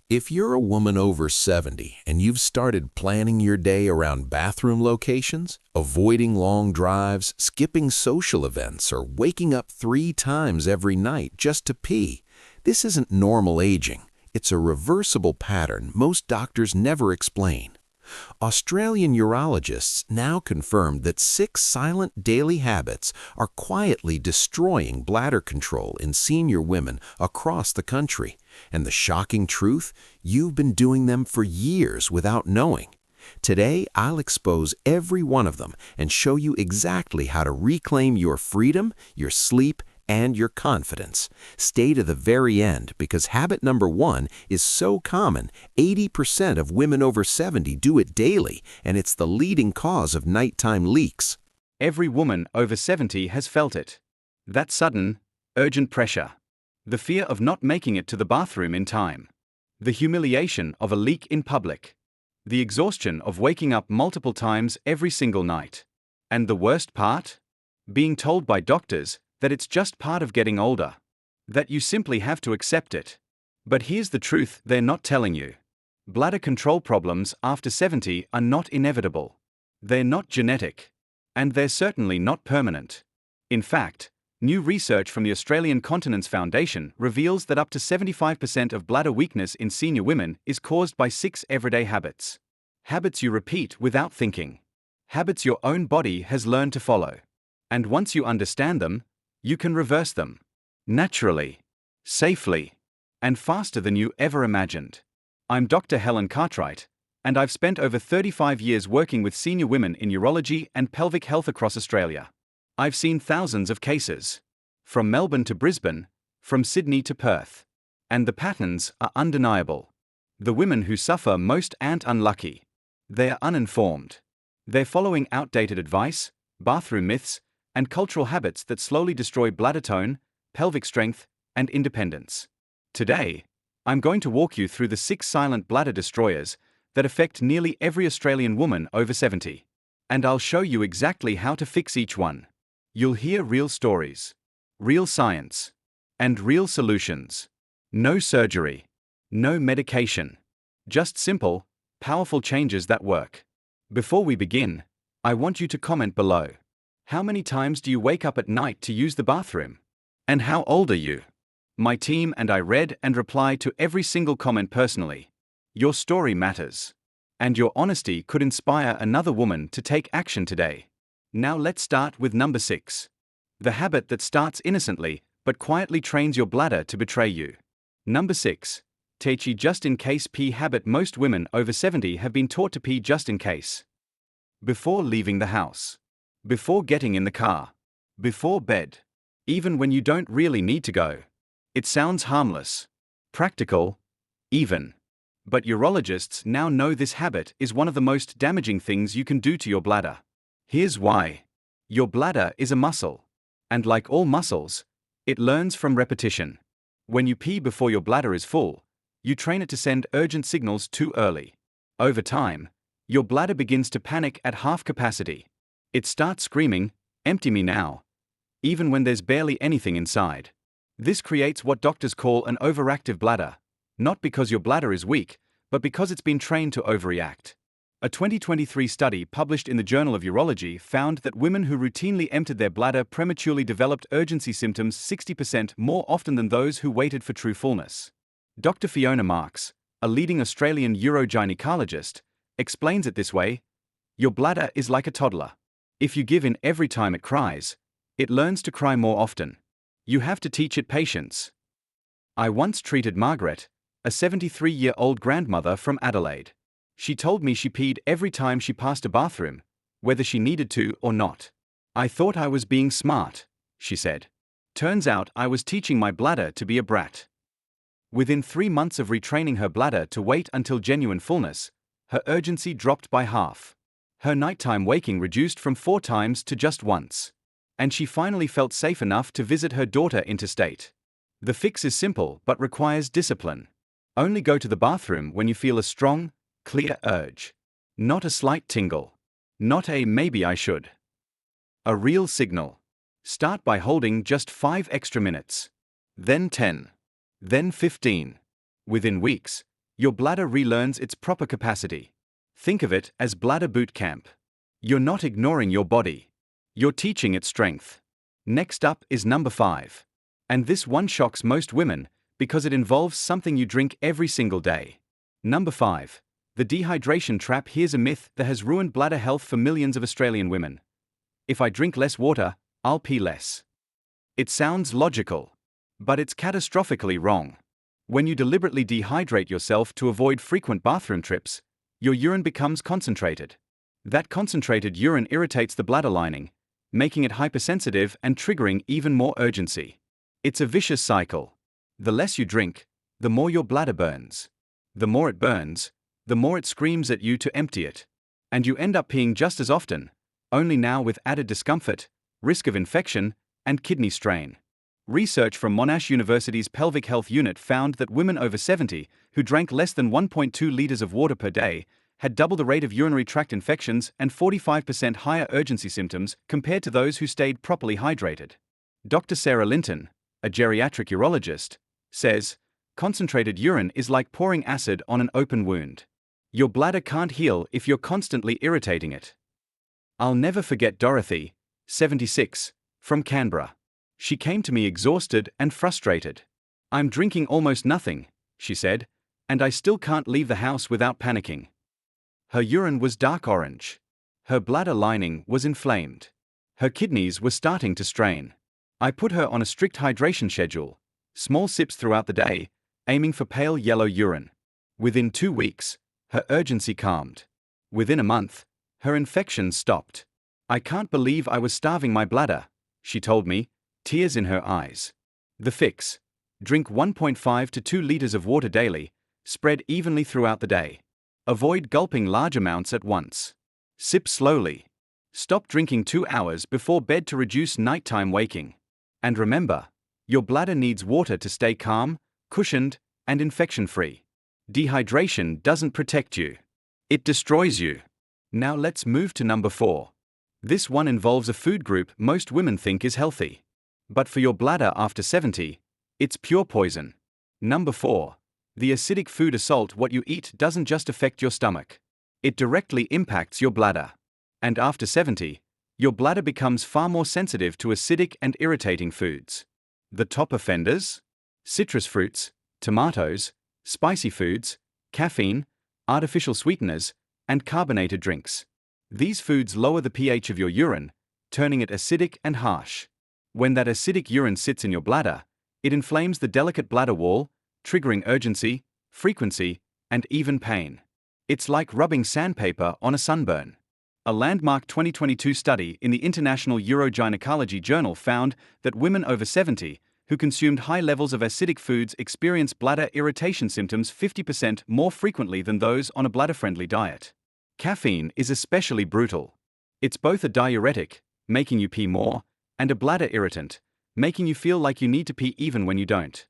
If you're a woman over 70 and you've started planning your day around bathroom locations, avoiding long drives, skipping social events, or waking up 3 times every night just to pee, this isn't normal aging. It's a reversible pattern most doctors never explain. Australian urologists now confirmed that 6 silent daily habits are quietly destroying bladder control in senior women across the country. And the shocking truth, you've been doing them for years without knowing. Today, I'll expose every one of them and show you exactly how to reclaim your freedom, your sleep, and your confidence. Stay to the very end because habit number 1 is so common, 80% of women over 70 do it daily, and it's the leading cause of nighttime leaks. Every woman over 70 has felt it. That sudden, urgent pressure. The fear of not making it to the bathroom in time. The humiliation of a leak in public. The exhaustion of waking up multiple times every single night. And the worst part? Being told by doctors that it's just part of getting older. That you simply have to accept it. But here's the truth they're not telling you. Bladder control problems after 70 are not inevitable. They're not genetic. And they're certainly not permanent. In fact, new research from the Australian Continence Foundation reveals that up to 75% of bladder weakness in senior women is caused by 6 everyday habits. Habits you repeat without thinking. Habits your own body has learned to follow. And once you understand them, you can reverse them. Naturally, safely, and faster than you ever imagined. I'm Dr. Helen Cartwright, and I've spent over 35 years working with senior women in urology and pelvic health across Australia. I've seen thousands of cases. From Melbourne to Brisbane, from Sydney to Perth. And the patterns are undeniable. The women who suffer most aren't unlucky. They're uninformed. They're following outdated advice, bathroom myths, and cultural habits that slowly destroy bladder tone, pelvic strength, and independence. Today, I'm going to walk you through the 6 silent bladder destroyers that affect nearly every Australian woman over 70. And I'll show you exactly how to fix each one. You'll hear real stories, real science, and real solutions. No surgery, no medication. Just simple, powerful changes that work. Before we begin, I want you to comment below. How many times do you wake up at night to use the bathroom? And how old are you? My team and I read and replied to every single comment personally. Your story matters. And your honesty could inspire another woman to take action today. Now let's start with number 6. The habit that starts innocently but quietly trains your bladder to betray you. Number 6. Teachy just in case pee habit. Most women over 70 have been taught to pee just in case. Before leaving the house. Before getting in the car. Before bed. Even when you don't really need to go. It sounds harmless. Practical. Even. But urologists now know this habit is one of the most damaging things you can do to your bladder. Here's why. Your bladder is a muscle. And like all muscles, it learns from repetition. When you pee before your bladder is full, you train it to send urgent signals too early. Over time, your bladder begins to panic at half capacity. It starts screaming, "Empty me now," even when there's barely anything inside. This creates what doctors call an overactive bladder, not because your bladder is weak, but because it's been trained to overreact. A 2023 study published in the Journal of Urology found that women who routinely emptied their bladder prematurely developed urgency symptoms 60% more often than those who waited for true fullness. Dr. Fiona Marks, a leading Australian urogynecologist, explains it this way: your bladder is like a toddler. If you give in every time it cries, it learns to cry more often. You have to teach it patience. I once treated Margaret, a 73-year-old grandmother from Adelaide. She told me she peed every time she passed a bathroom, whether she needed to or not. I thought I was being smart, she said. Turns out I was teaching my bladder to be a brat. Within 3 months of retraining her bladder to wait until genuine fullness, her urgency dropped by half. Her nighttime waking reduced from 4 times to just once. And she finally felt safe enough to visit her daughter interstate. The fix is simple but requires discipline. Only go to the bathroom when you feel a strong, clear urge. Not a slight tingle. Not a maybe I should. A real signal. Start by holding just 5 extra minutes. Then 10. Then 15. Within weeks, Your bladder relearns its proper capacity. Think of it as bladder boot camp. You're not ignoring your body. You're teaching it strength. Next up is number 5. And this one shocks most women because it involves something you drink every single day. Number 5. The dehydration trap. Here's a myth that has ruined bladder health for millions of Australian women. If I drink less water, I'll pee less. It sounds logical, but it's catastrophically wrong. When you deliberately dehydrate yourself to avoid frequent bathroom trips, your urine becomes concentrated. That concentrated urine irritates the bladder lining, making it hypersensitive and triggering even more urgency. It's a vicious cycle. The less you drink, the more your bladder burns. The more it burns, the more it screams at you to empty it. And you end up peeing just as often, only now with added discomfort, risk of infection, and kidney strain. Research from Monash University's Pelvic Health Unit found that women over 70 who drank less than 1.2 liters of water per day had double the rate of urinary tract infections and 45% higher urgency symptoms compared to those who stayed properly hydrated. Dr. Sarah Linton, a geriatric urologist, says, concentrated urine is like pouring acid on an open wound. Your bladder can't heal if you're constantly irritating it. I'll never forget Dorothy, 76, from Canberra. She came to me exhausted and frustrated. I'm drinking almost nothing, she said, and I still can't leave the house without panicking. Her urine was dark orange. Her bladder lining was inflamed. Her kidneys were starting to strain. I put her on a strict hydration schedule, small sips throughout the day, aiming for pale yellow urine. Within 2 weeks, her urgency calmed. Within a month, her infection stopped. I can't believe I was starving my bladder, she told me, tears in her eyes. The fix: drink 1.5 to 2 liters of water daily, spread evenly throughout the day. Avoid gulping large amounts at once. Sip slowly. Stop drinking 2 hours before bed to reduce nighttime waking. And remember, your bladder needs water to stay calm, cushioned, and infection-free. Dehydration doesn't protect you. It destroys you. Now let's move to number 4. This one involves a food group most women think is healthy. But for your bladder after 70, it's pure poison. Number 4. The acidic food assault. What you eat doesn't just affect your stomach. It directly impacts your bladder. And after 70, your bladder becomes far more sensitive to acidic and irritating foods. The top offenders? Citrus fruits, tomatoes, spicy foods, caffeine, artificial sweeteners, and carbonated drinks. These foods lower the pH of your urine, turning it acidic and harsh. When that acidic urine sits in your bladder, it inflames the delicate bladder wall, triggering urgency, frequency, and even pain. It's like rubbing sandpaper on a sunburn. A landmark 2022 study in the International Urogynecology Journal found that women over 70 who consumed high levels of acidic foods experience bladder irritation symptoms 50% more frequently than those on a bladder-friendly diet. Caffeine is especially brutal. It's both a diuretic, making you pee more, and a bladder irritant, making you feel like you need to pee even when you don't.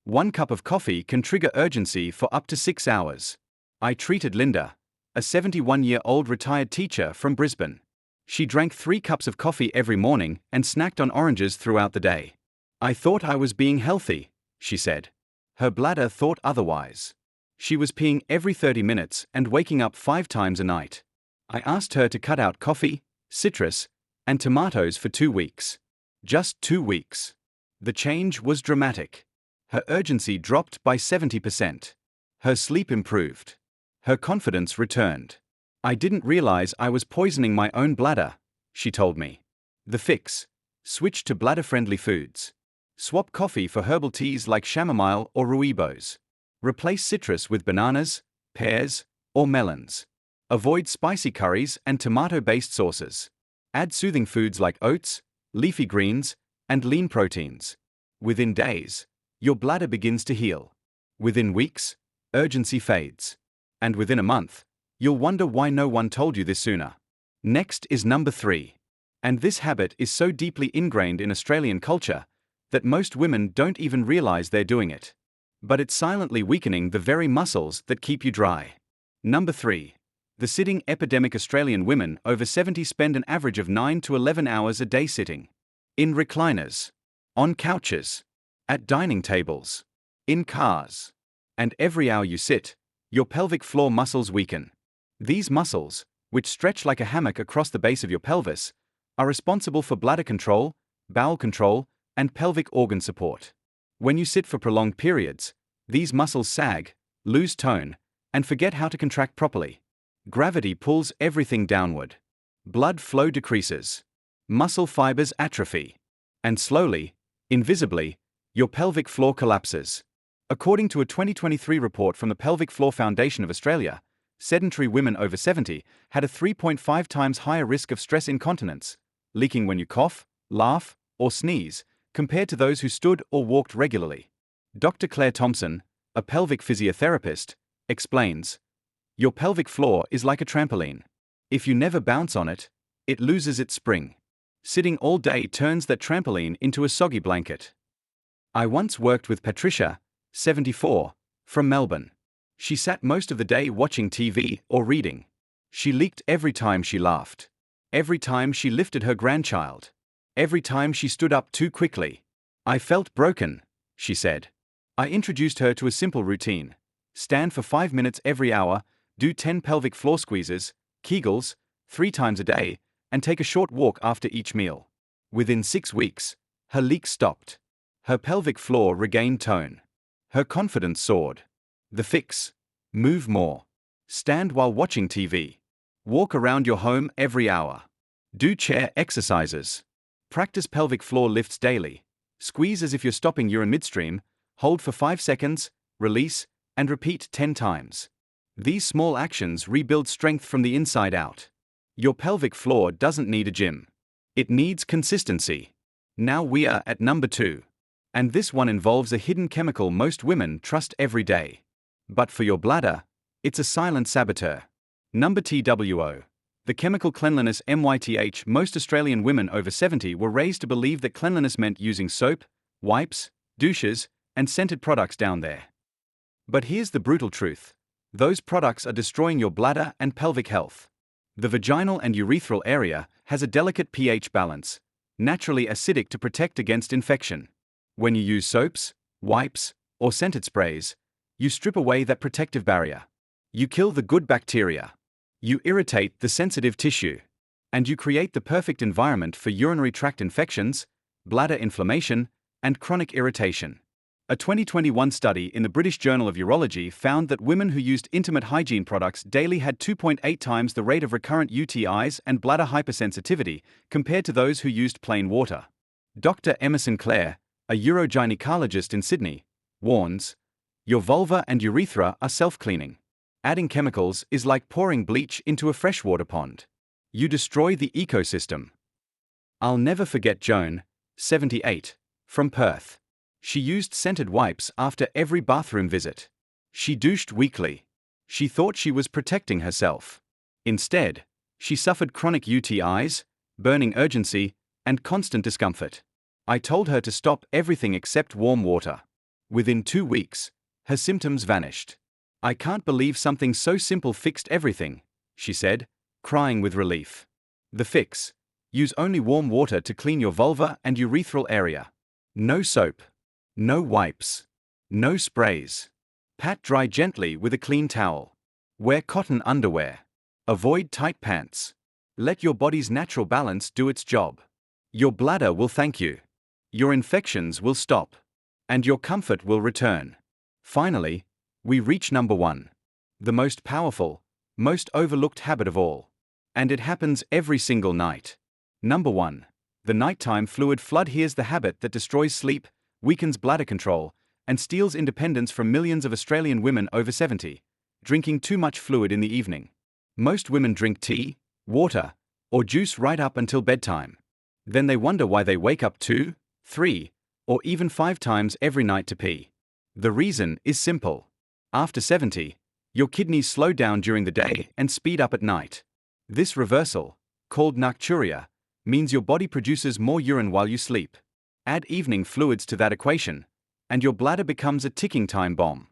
1 cup of coffee can trigger urgency for up to 6 hours. I treated Linda, a 71-year-old retired teacher from Brisbane. She drank 3 cups of coffee every morning and snacked on oranges throughout the day. I thought I was being healthy, she said. Her bladder thought otherwise. She was peeing every 30 minutes and waking up 5 times a night. I asked her to cut out coffee, citrus, and tomatoes for 2 weeks. Just 2 weeks. The change was dramatic. Her urgency dropped by 70%. Her sleep improved. Her confidence returned. I didn't realize I was poisoning my own bladder, she told me. The fix: switch to bladder-friendly foods. Swap coffee for herbal teas like chamomile or rooibos. Replace citrus with bananas, pears, or melons. Avoid spicy curries and tomato-based sauces. Add soothing foods like oats, leafy greens, and lean proteins. Within days, your bladder begins to heal. Within weeks, urgency fades. And within a month, you'll wonder why no one told you this sooner. Next is number 3. And this habit is so deeply ingrained in Australian culture that most women don't even realize they're doing it. But it's silently weakening the very muscles that keep you dry. Number 3. The sitting epidemic. Australian women over 70 spend an average of 9 to 11 hours a day sitting. In recliners. On couches. At dining tables. In cars. And every hour you sit, your pelvic floor muscles weaken. These muscles, which stretch like a hammock across the base of your pelvis, are responsible for bladder control, bowel control, and pelvic organ support. When you sit for prolonged periods, these muscles sag, lose tone, and forget how to contract properly. Gravity pulls everything downward. Blood flow decreases. Muscle fibers atrophy. And slowly, invisibly, your pelvic floor collapses. According to a 2023 report from the Pelvic Floor Foundation of Australia, sedentary women over 70 had a 3.5 times higher risk of stress incontinence, leaking when you cough, laugh, or sneeze, compared to those who stood or walked regularly. Dr. Claire Thompson, a pelvic physiotherapist, explains, "Your pelvic floor is like a trampoline. If you never bounce on it, it loses its spring. Sitting all day turns that trampoline into a soggy blanket." I once worked with Patricia, 74, from Melbourne. She sat most of the day watching TV or reading. She leaked every time she laughed. Every time she lifted her grandchild. Every time she stood up too quickly. "I felt broken," she said. I introduced her to a simple routine. Stand for 5 minutes every hour, do 10 pelvic floor squeezes, Kegels, 3 times a day, and take a short walk after each meal. Within 6 weeks, her leaks stopped. Her pelvic floor regained tone. Her confidence soared. The fix: move more. Stand while watching TV. Walk around your home every hour. Do chair exercises. Practice pelvic floor lifts daily. Squeeze as if you're stopping urine midstream, hold for 5 seconds, release, and repeat 10 times. These small actions rebuild strength from the inside out. Your pelvic floor doesn't need a gym. It needs consistency. Now we are at number 2. And this one involves a hidden chemical most women trust every day. But for your bladder, it's a silent saboteur. Number TWO. The chemical cleanliness MYTH. Most Australian women over 70 were raised to believe that cleanliness meant using soap, wipes, douches, and scented products down there. But here's the brutal truth. Those products are destroying your bladder and pelvic health. The vaginal and urethral area has a delicate pH balance, naturally acidic to protect against infection. When you use soaps, wipes, or scented sprays, you strip away that protective barrier. You kill the good bacteria. You irritate the sensitive tissue. And you create the perfect environment for urinary tract infections, bladder inflammation, and chronic irritation. A 2021 study in the British Journal of Urology found that women who used intimate hygiene products daily had 2.8 times the rate of recurrent UTIs and bladder hypersensitivity compared to those who used plain water. Dr. Emerson Clare, a urogynecologist in Sydney, warns, "Your vulva and urethra are self-cleaning. Adding chemicals is like pouring bleach into a freshwater pond. You destroy the ecosystem." I'll never forget Joan, 78, from Perth. She used scented wipes after every bathroom visit. She douched weekly. She thought she was protecting herself. Instead, she suffered chronic UTIs, burning urgency, and constant discomfort. I told her to stop everything except warm water. Within 2 weeks, her symptoms vanished. "I can't believe something so simple fixed everything," she said, crying with relief. The fix: use only warm water to clean your vulva and urethral area. No soap. No wipes. No sprays. Pat dry gently with a clean towel. Wear cotton underwear. Avoid tight pants. Let your body's natural balance do its job. Your bladder will thank you. Your infections will stop. And your comfort will return. Finally, we reach number 1. The most powerful, most overlooked habit of all. And it happens every single night. Number 1. The nighttime fluid flood. Here's the habit that destroys sleep, weakens bladder control, and steals independence from millions of Australian women over 70, drinking too much fluid in the evening. Most women drink tea, water, or juice right up until bedtime. Then they wonder why they wake up 2, 3, or even 5 times every night to pee. The reason is simple. After 70, your kidneys slow down during the day and speed up at night. This reversal, called nocturia, means your body produces more urine while you sleep. Add evening fluids to that equation, and your bladder becomes a ticking time bomb.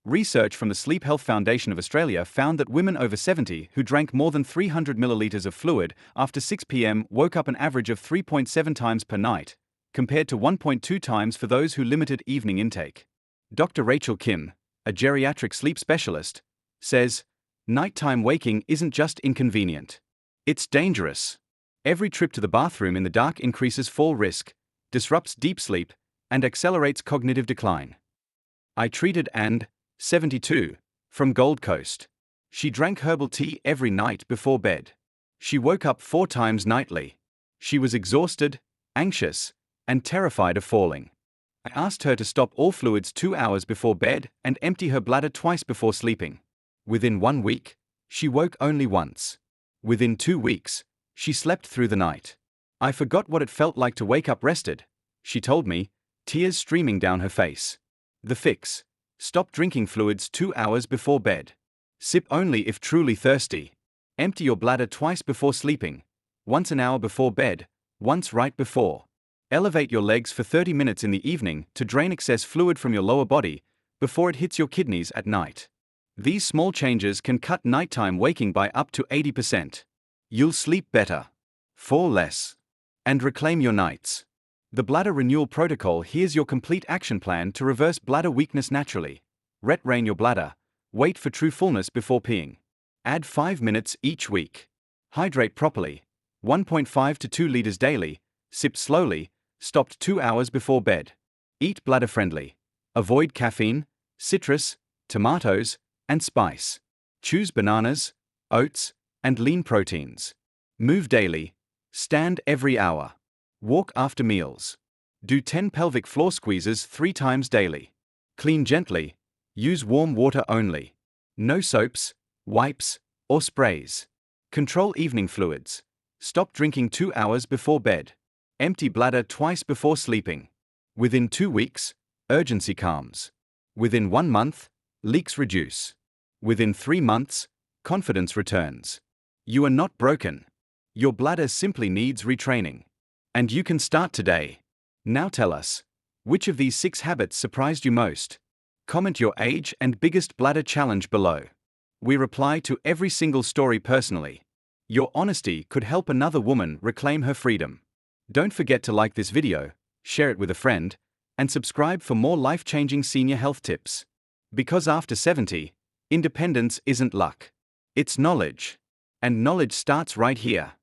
Research from the Sleep Health Foundation of Australia found that women over 70 who drank more than 300 milliliters of fluid after 6 p.m. woke up an average of 3.7 times per night, compared to 1.2 times for those who limited evening intake. Dr. Rachel Kim, a geriatric sleep specialist, says, nighttime waking isn't just inconvenient. It's dangerous. Every trip to the bathroom in the dark increases fall risk, disrupts deep sleep, and accelerates cognitive decline. I treated Anne, 72, from Gold Coast. She drank herbal tea every night before bed. She woke up 4 times nightly. She was exhausted, anxious, and terrified of falling. I asked her to stop all fluids 2 hours before bed and empty her bladder twice before sleeping. Within 1 week, she woke only once. Within 2 weeks, she slept through the night. I forgot what it felt like to wake up rested, she told me, tears streaming down her face. The fix: stop drinking fluids 2 hours before bed. Sip only if truly thirsty. Empty your bladder twice before sleeping, once an hour before bed, once right before. Elevate your legs for 30 minutes in the evening to drain excess fluid from your lower body before it hits your kidneys at night. These small changes can cut nighttime waking by up to 80%. You'll sleep better, fall less, and reclaim your nights. The Bladder Renewal Protocol. Here's your complete action plan to reverse bladder weakness naturally. Retrain your bladder. Wait for true fullness before peeing. Add 5 minutes each week. Hydrate properly. 1.5 to 2 liters daily. Sip slowly. Stopped 2 hours before bed. Eat bladder friendly. Avoid caffeine, citrus, tomatoes, and spice. Choose bananas, oats, and lean proteins. Move daily. Stand every hour. Walk after meals. Do 10 pelvic floor squeezes 3 times daily. Clean gently. Use warm water only. No soaps, wipes, or sprays. Control evening fluids. Stop drinking 2 hours before bed. Empty bladder twice before sleeping. Within 2 weeks, urgency calms. Within 1 month, leaks reduce. Within 3 months, confidence returns. You are not broken. Your bladder simply needs retraining. And you can start today. Now tell us, which of these 6 habits surprised you most? Comment your age and biggest bladder challenge below. We reply to every single story personally. Your honesty could help another woman reclaim her freedom. Don't forget to like this video, share it with a friend, and subscribe for more life-changing senior health tips. Because after 70, independence isn't luck. It's knowledge. And knowledge starts right here.